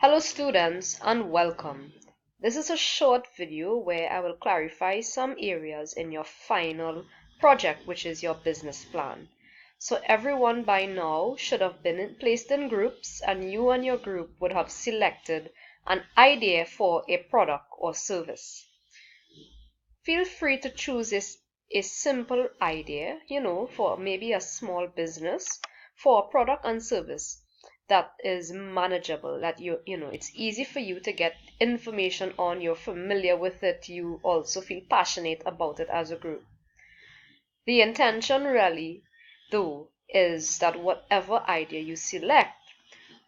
Hello students and welcome. This is a short video where I will clarify some areas in your final project, which is your business plan. So everyone by now should have been placed in groups, and you and your group would have selected an idea for a product or service. Feel free to choose a simple idea, for maybe a small business, for a product and service that is manageable, that it's easy for you to get information on, you're familiar with it, you also feel passionate about it as a group. The intention really, though, is that whatever idea you select,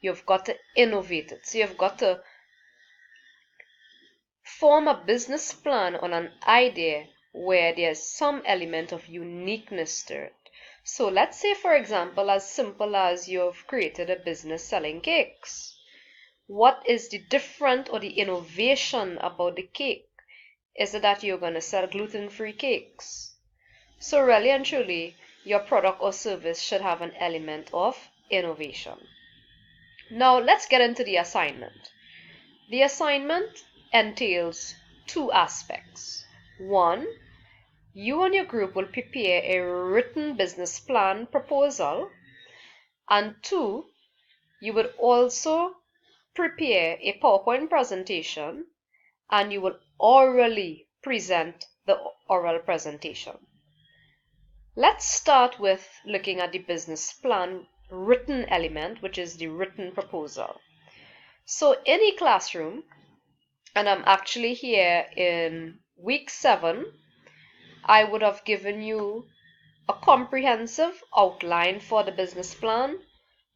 you've got to innovate it. So you've got to form a business plan on an idea where there's some element of uniqueness to it. So let's say, for example, as simple as you've created a business selling cakes. What is the different or the innovation about the cake? Is it that you're going to sell gluten-free cakes? So really and truly, your product or service should have an element of innovation. Now let's get into the assignment. The assignment entails two aspects. One, you and your group will prepare a written business plan proposal. And two, you would also prepare a PowerPoint presentation and you will orally present the oral presentation. Let's start with looking at the business plan written element, which is the written proposal. So in a classroom, and I'm actually here in week 7, I would have given you a comprehensive outline for the business plan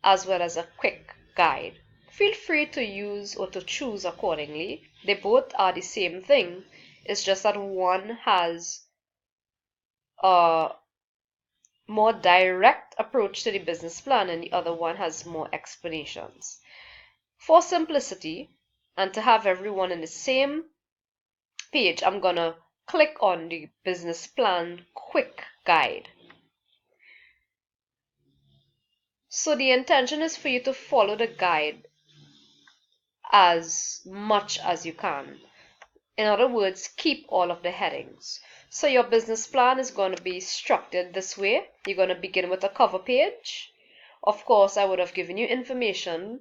as well as a quick guide. Feel free to use or to choose accordingly. They both are the same thing. It's just that one has a more direct approach to the business plan and the other one has more explanations. For simplicity and to have everyone in the same page, I'm gonna click on the business plan quick guide. So the intention is for you to follow the guide as much as you can. In other words, keep all of the headings. So your business plan is going to be structured this way. You're going to begin with a cover page. Of course, I would have given you information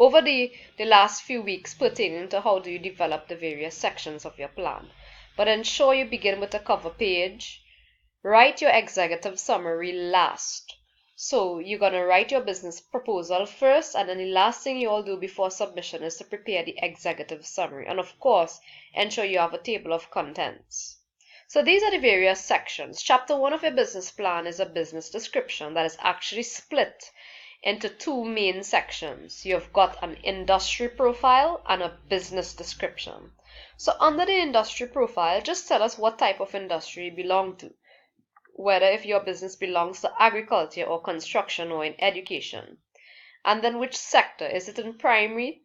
over the last few weeks pertaining to how do you develop the various sections of your plan. But ensure you begin with a cover page. Write your executive summary last. So you're going to write your business proposal first, and then the last thing you all do before submission is to prepare the executive summary. And of course, ensure you have a table of contents. So these are the various sections. Chapter 1 of your business plan is a business description that is actually split into two main sections. You've got an industry profile and a business description. So under the industry profile, just tell us what type of industry you belong to. Whether if your business belongs to agriculture or construction or in education. And then which sector? Is it in primary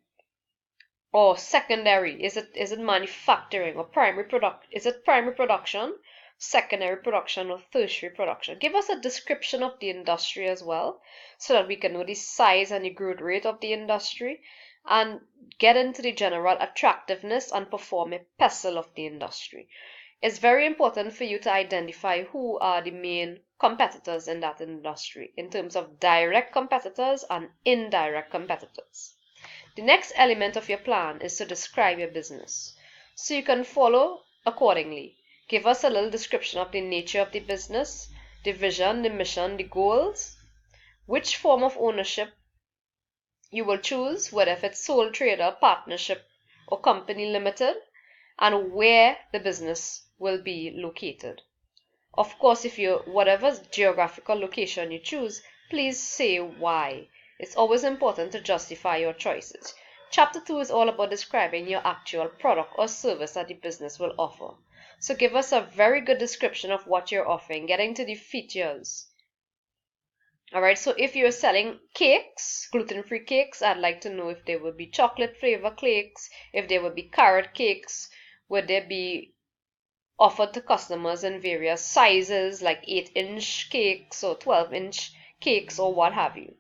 or secondary? Is it manufacturing or primary product? Is it primary production, secondary production, or tertiary production? Give us a description of the industry as well, so that we can know the size and the growth rate of the industry and get into the general attractiveness and perform a pestle of the industry. It's very important for you to identify who are the main competitors in that industry in terms of direct competitors and indirect competitors. The next element of your plan is to describe your business. So you can follow accordingly. Give us a little description of the nature of the business, the vision, the mission, the goals, which form of ownership you will choose, whether if it's sole trader, partnership, or company limited, and where the business will be located. Of course, if you whatever geographical location you choose, please say why. It's always important to justify your choices. Chapter 2 is all about describing your actual product or service that the business will offer. So give us a very good description of what you're offering, getting to the features. Alright, so if you're selling cakes, gluten-free cakes, I'd like to know if there will be chocolate flavor cakes, if there will be carrot cakes, would there be offered to customers in various sizes like 8-inch cakes or 12-inch cakes or what have you.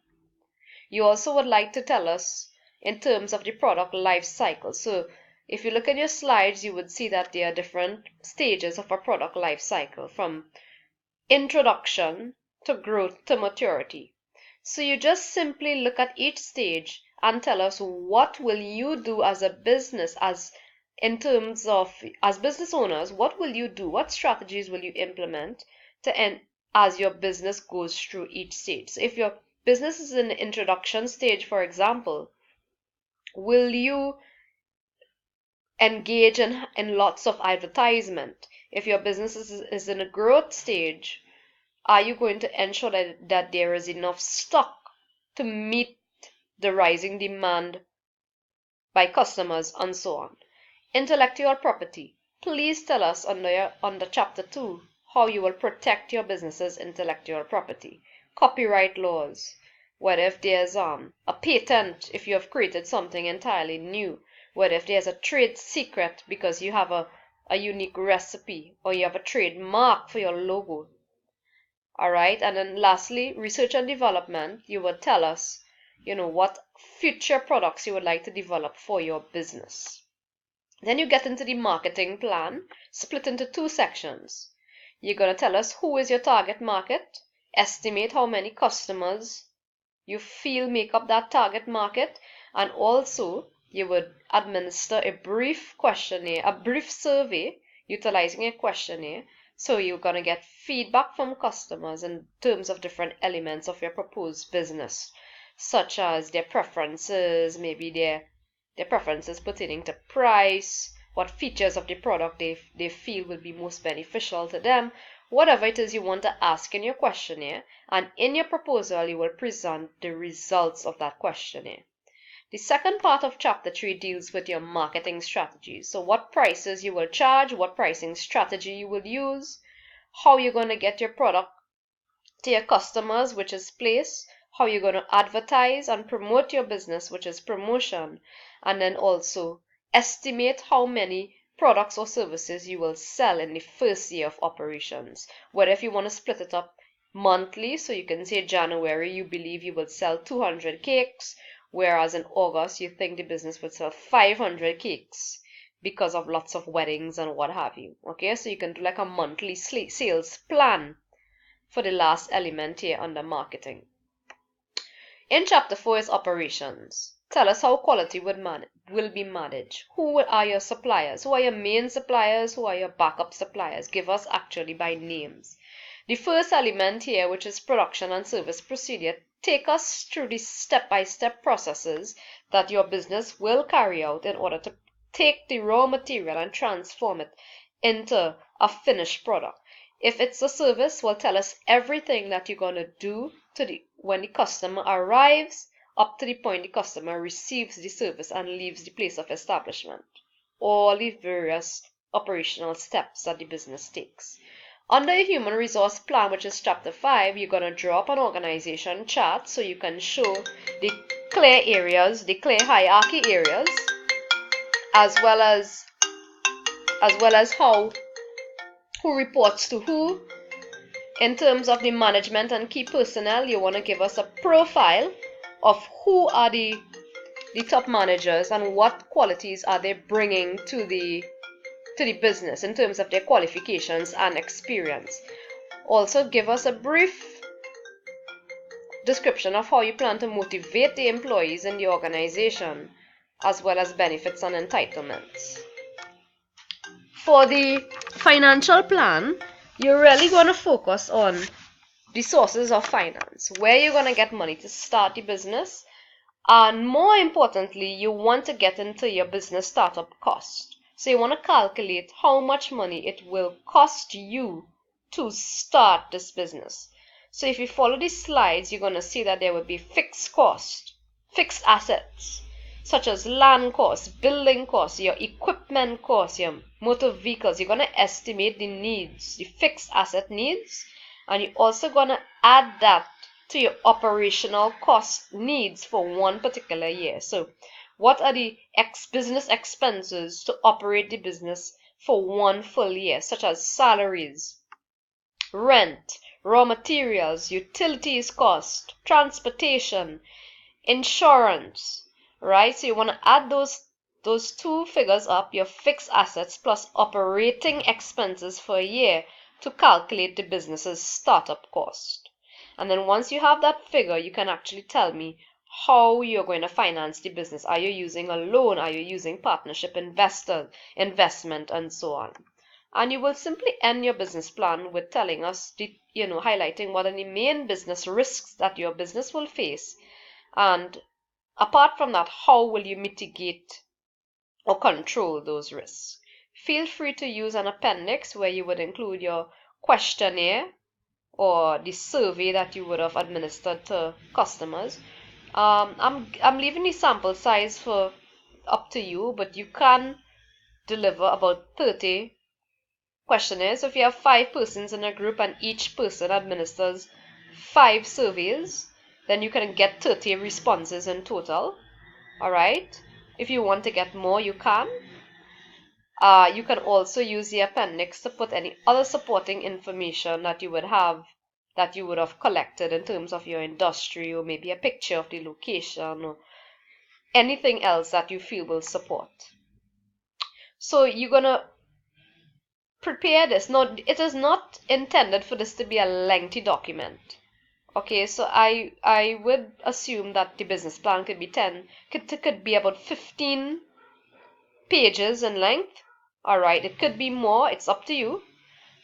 You also would like to tell us in terms of the product life cycle. So if you look at your slides, you would see that there are different stages of a product life cycle, from introduction to growth to maturity. So you just simply look at each stage and tell us what will you do as a business, as in terms of as business owners, what will you do? What strategies will you implement to end as your business goes through each stage? So if your business is in the introduction stage, for example, will you engage in lots of advertisement? If your business is in a growth stage, are you going to ensure that there is enough stock to meet the rising demand by customers and so on? Intellectual property. Please tell us under chapter 2 how you will protect your business's intellectual property. Copyright laws. What if there's a patent if you have created something entirely new? What if there's a trade secret because you have a unique recipe, or you have a trademark for your logo? All right. And then lastly, research and development. You would tell us, what future products you would like to develop for your business. Then you get into the marketing plan, split into 2 sections. You're going to tell us who is your target market, estimate how many customers you feel make up that target market, and also you would administer a brief questionnaire, a brief survey utilizing a questionnaire. So you're going to get feedback from customers in terms of different elements of your proposed business, such as their preferences, maybe their preferences pertaining to price, what features of the product they feel will be most beneficial to them, whatever it is you want to ask in your questionnaire. And in your proposal, you will present the results of that questionnaire. The second part of chapter 3 deals with your marketing strategies. So what prices you will charge, what pricing strategy you will use, how you're going to get your product to your customers, which is place, how you're going to advertise and promote your business, which is promotion, and then also estimate how many products or services you will sell in the first year of operations. Whether if you want to split it up monthly, so you can say January you believe you will sell 200 cakes, whereas in August you think the business would sell 500 cakes because of lots of weddings and what have you. Okay, so you can do like a monthly sales plan for the last element here under marketing. In chapter 4 is operations. Tell us how quality will be managed. Who are your suppliers? Who are your main suppliers? Who are your backup suppliers? Give us actually by names. The first element here, which is production and service procedure, take us through the step-by-step processes that your business will carry out in order to take the raw material and transform it into a finished product. If it's a service, well, tell us everything that you're going to do when the customer arrives up to the point the customer receives the service and leaves the place of establishment. All the various operational steps that the business takes. Under your human resource plan, which is chapter 5, you're going to draw up an organization chart so you can show the clear areas, the clear hierarchy areas, as well as who reports to who. In terms of the management and key personnel, you want to give us a profile of who are the top managers and what qualities are they bringing to the business in terms of their qualifications and experience. Also, give us a brief description of how you plan to motivate the employees in the organization, as well as benefits and entitlements. For the financial plan, you're really going to focus on the sources of finance, where you're going to get money to start the business, and more importantly, you want to get into your business startup cost. So you want to calculate how much money it will cost you to start this business. So if you follow these slides, you're going to see that there will be fixed cost, fixed assets, such as land costs, building costs, your equipment costs, your motor vehicles. You're going to estimate the needs, the fixed asset needs, and you're also going to add that to your operational cost needs for one particular year. So what are the business expenses to operate the business for one full year, such as salaries, rent, raw materials, utilities cost, transportation, Insurance, right? So you want to add those two figures up, your fixed assets plus operating expenses for a year, to calculate the business's startup cost. And then once you have that figure, you can actually tell me how you're going to finance the business. Are you using a loan? Are you using partnership investment, and so on? And you will simply end your business plan with telling us, highlighting what are the main business risks that your business will face. And apart from that, how will you mitigate or control those risks? Feel free to use an appendix where you would include your questionnaire or the survey that you would have administered to customers. I'm leaving the sample size for up to you, but you can deliver about 30 questionnaires. So if you have 5 persons in a group and each person administers 5 surveys, then you can get 30 responses in total. All right. If you want to get more, you can. You can also use the appendix to put any other supporting information that you would have collected in terms of your industry, or maybe a picture of the location, or anything else that you feel will support. So you're gonna prepare this. Now, it is not intended for this to be a lengthy document. Okay, so I would assume that the business plan could be about 15 pages in length. All right, it could be more, it's up to you.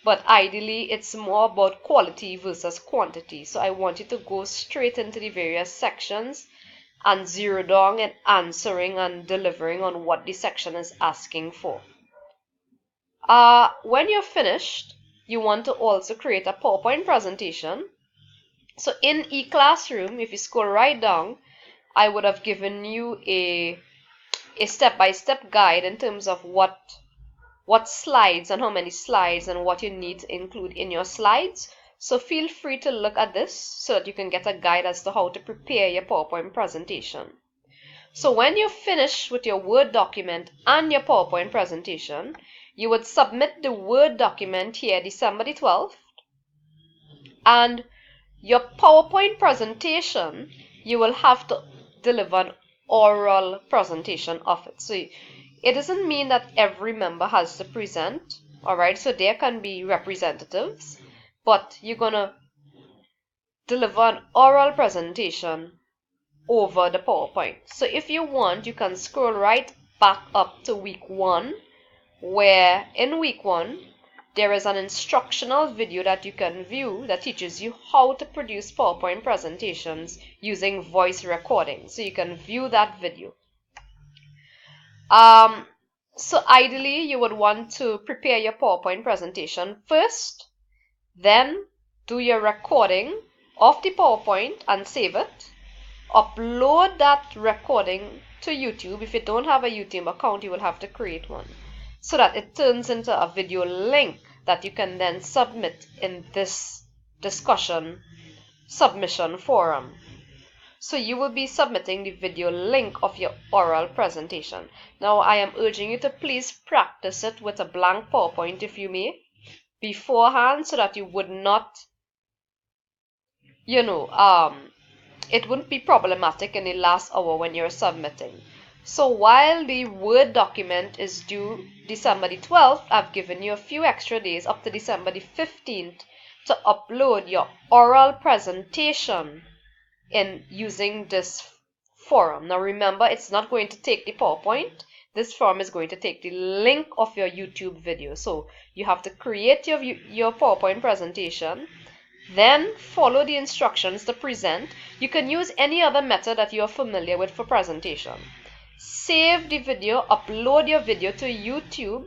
But ideally, it's more about quality versus quantity. So I want you to go straight into the various sections and zero down and answering and delivering on what the section is asking for. When you're finished, you want to also create a PowerPoint presentation. So in eClassroom, if you scroll right down, I would have given you a step-by-step guide in terms of what slides and how many slides and what you need to include in your slides. So feel free to look at this so that you can get a guide as to how to prepare your PowerPoint presentation. So when you're finished with your Word document and your PowerPoint presentation, you would submit the Word document here December the 12th, and your PowerPoint presentation, you will have to deliver an oral presentation of it. So it doesn't mean that every member has to present, all right? So there can be representatives, but you're going to deliver an oral presentation over the PowerPoint. So if you want, you can scroll right back up to week 1, where in week 1, there is an instructional video that you can view that teaches you how to produce PowerPoint presentations using voice recording. So you can view that video. So ideally, you would want to prepare your PowerPoint presentation first, then do your recording of the PowerPoint and save it. Upload that recording to YouTube. If you don't have a YouTube account, you will have to create one, so that it turns into a video link that you can then submit in this discussion submission forum. So you will be submitting the video link of your oral presentation. Now I am urging you to please practice it with a blank PowerPoint, if you may, beforehand, so that you would not, it wouldn't be problematic in the last hour when you're submitting. So while the Word document is due December the 12th, I've given you a few extra days up to December the 15th to upload your oral presentation in using this forum. Now remember, it's not going to take the PowerPoint. This forum is going to take the link of your YouTube video. So you have to create your PowerPoint presentation, then follow the instructions to present. You can use any other method that you are familiar with for presentation. Save the video, upload your video to YouTube.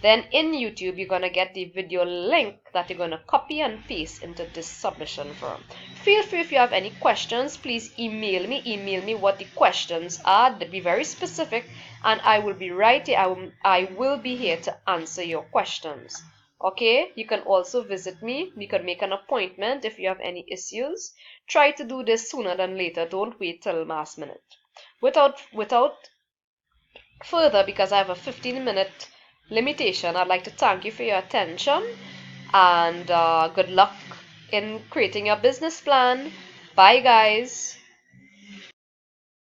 Then in YouTube, you're going to get the video link that you're going to copy and paste into this submission form. Feel free, if you have any questions, please email me. Email me what the questions are. Be very specific, and I will be right here. I will be here to answer your questions. Okay, you can also visit me. You can make an appointment if you have any issues. Try to do this sooner than later. Don't wait till last minute. Without further, because I have a 15-minute limitation, I'd like to thank you for your attention, and good luck in creating your business plan. Bye, guys.